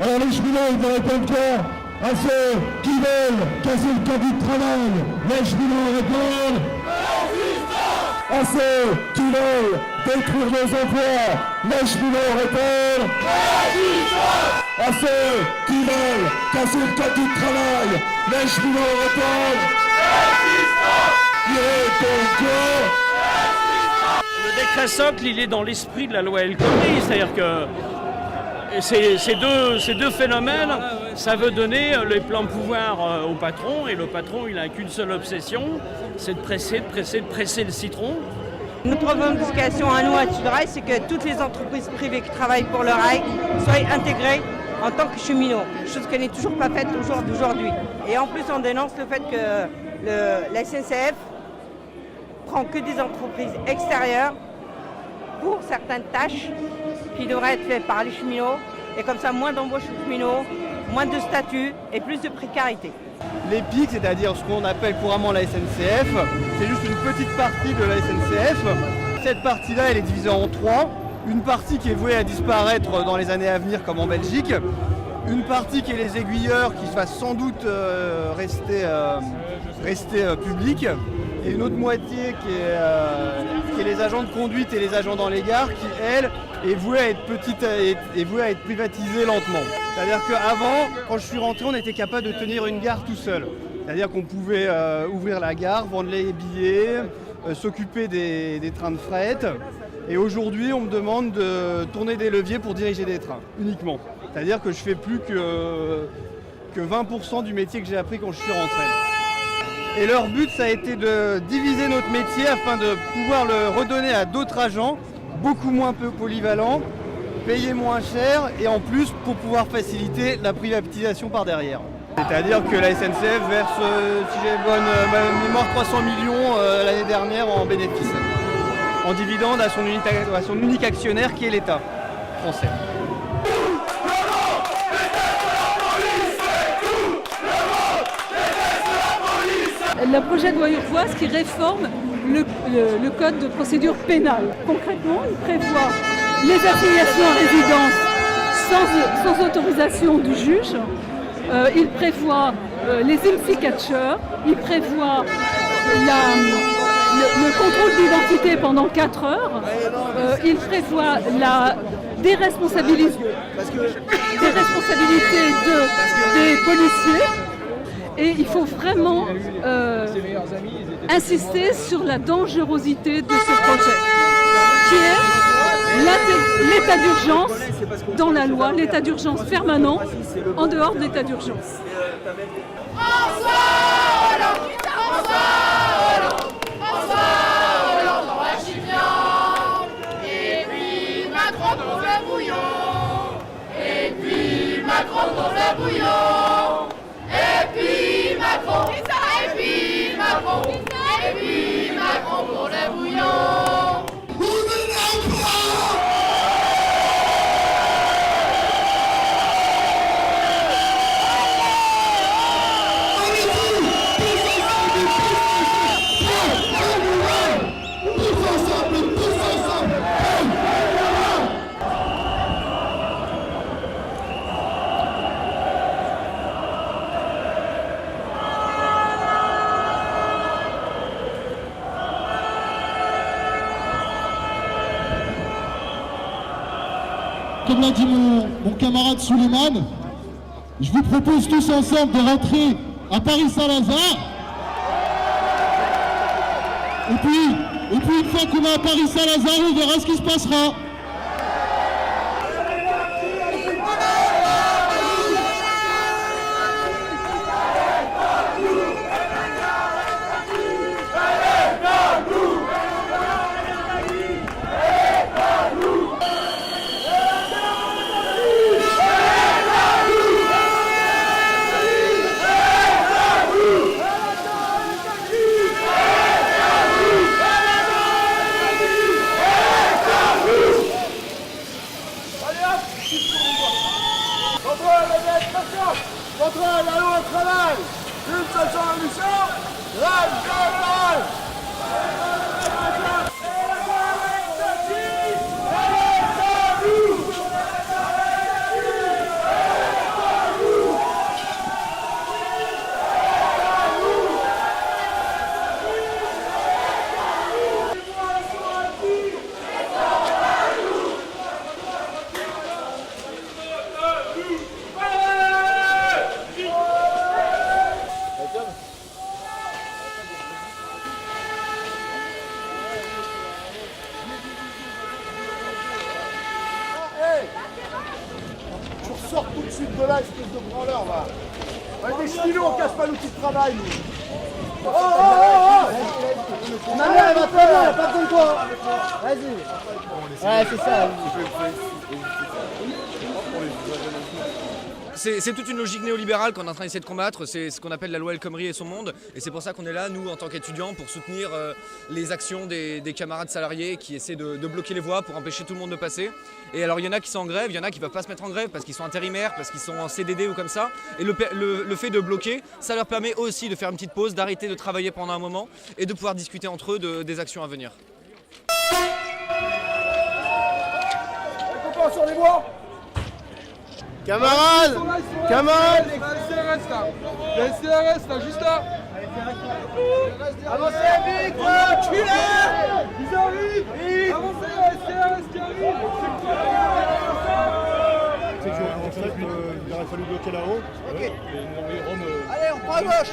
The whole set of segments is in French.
Alors les cheminots, ils vont répondre quoi à ceux qui veulent casser le code du travail? Les cheminots répondent résistance. À ceux qui veulent détruire nos emplois, les cheminots répondent résistance. À ceux qui veulent casser le code du travail, les cheminots répondent résistance. Ils répondent quoi? Le décret socle, il est dans l'esprit de la loi El Khomri, c'est-à-dire que ces deux phénomènes, ça veut donner les plans de pouvoir au patron, et le patron, il n'a qu'une seule obsession, c'est de presser le citron. Notre revendication à nous, à Sudrail, c'est que toutes les entreprises privées qui travaillent pour le rail soient intégrées en tant que cheminots, chose qui n'est toujours pas faite au jour d'aujourd'hui. Et en plus, on dénonce le fait que la SNCF prend que des entreprises extérieures pour certaines tâches qui devraient être faites par les cheminots, et comme ça, moins d'embauche aux cheminots, moins de statut et plus de précarité. Les pics, c'est-à-dire ce qu'on appelle couramment la SNCF, c'est juste une petite partie de la SNCF. Cette partie-là, elle est divisée en trois. Une partie qui est vouée à disparaître dans les années à venir, comme en Belgique. Une partie qui est les aiguilleurs, qui va sans doute rester publique. Et une autre moitié qui est les agents de conduite et les agents dans les gares, qui, elle, est vouée à être privatisée lentement. C'est-à-dire qu'avant, quand je suis rentré, on était capable de tenir une gare tout seul. C'est-à-dire qu'on pouvait ouvrir la gare, vendre les billets, s'occuper des trains de fret. Et aujourd'hui, on me demande de tourner des leviers pour diriger des trains, uniquement. C'est-à-dire que je fais plus que 20% du métier que j'ai appris quand je suis rentré. Et leur but, ça a été de diviser notre métier afin de pouvoir le redonner à d'autres agents, beaucoup moins polyvalents, payer moins cher et en plus pour pouvoir faciliter la privatisation par derrière. C'est-à-dire que la SNCF verse, si j'ai bonne mémoire, 300 millions l'année dernière en bénéfice, en dividende à son unique actionnaire qui est l'État français. Le projet de loi Urvoas qui réforme le code de procédure pénale. Concrètement, il prévoit les assignations à résidence sans autorisation du juge. Il prévoit les IMSI-catcheurs. Il prévoit le contrôle d'identité pendant 4 heures. Il prévoit la déresponsabilité des policiers. Et il faut vraiment insister sur la dangerosité de ce projet, qui est l'état d'urgence dans la loi, l'état d'urgence permanent en dehors de l'état d'urgence. Et puis Macron pour le bouillon. Et puis Macron pour le bouillon. Et puis Macron, et puis Macron, et puis Macron pour le bouillon. Comme l'a dit mon camarade Souleymane, je vous propose tous ensemble de rentrer à Paris-Saint-Lazare. Et puis une fois qu'on est à Paris-Saint-Lazare, on verra ce qui se passera. Contrôle la loi au travail, une seule solution, radical. Sors tout de suite de là, espèce de branleur, va. Avec des stylos, on casse pas l'outil de travail, nous. Oh, oh, oh, oh. Maman, elle va très bien, elle a pas besoin de toi. Vas-y. Ouais, c'est ça. C'est toute une logique néolibérale qu'on est en train d'essayer de combattre, c'est ce qu'on appelle la loi El Khomri et son monde, et c'est pour ça qu'on est là, nous, en tant qu'étudiants, pour soutenir les actions des camarades salariés qui essaient de bloquer les voies pour empêcher tout le monde de passer. Et alors il y en a qui sont en grève, il y en a qui ne peuvent pas se mettre en grève parce qu'ils sont intérimaires, parce qu'ils sont en CDD ou comme ça, et le fait de bloquer, ça leur permet aussi de faire une petite pause, d'arrêter de travailler pendant un moment, et de pouvoir discuter entre eux des actions à venir. Sur les voies. Camarades, camarades. Il y a le CRS là. Il y a le CRS là, juste là. Avancez vite, enculé. Ils arrivent. Avancez, il y a le CRS qui arrive. En fait, il aurait fallu bloquer là-haut. Ok. Allez, on prend à gauche.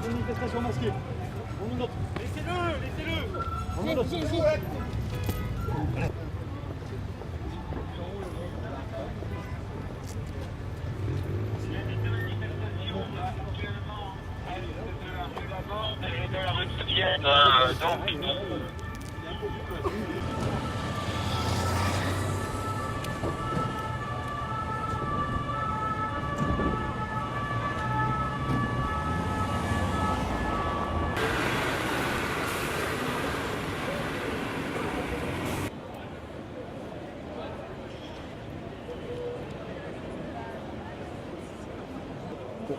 Manifestation masquée. Laissez-le.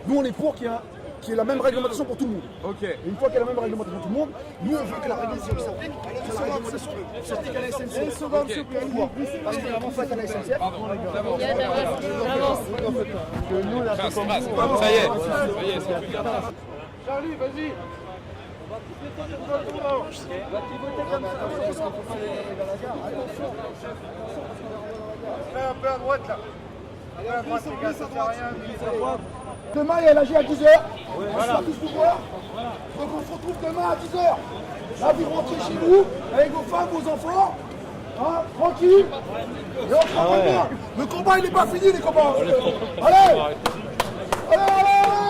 Nous, on est pour qu'il y ait la même réglementation pour tout le monde. Ok. Et une fois qu'il y a la même réglementation pour tout le monde, nous, on veut que la réglementation s'applique à la SNCF. Une seconde, s'il vous plaît. Parce que avant, faites à la SNCF. Nous, là, c'est comme vous. Ça y est. Charlie, vas-y. Un peu à droite, là. À droite, les gars, ça sert à rien. Demain, il y a l'AG à 10h. On va tous nous voir. Donc on se retrouve demain à 10h. Là, vous rentrez chez vous, avec vos femmes, vos enfants. Hein, tranquille. Et on se reprend bien. Le combat, il n'est pas fini, les copains. Allez. Allez, allez.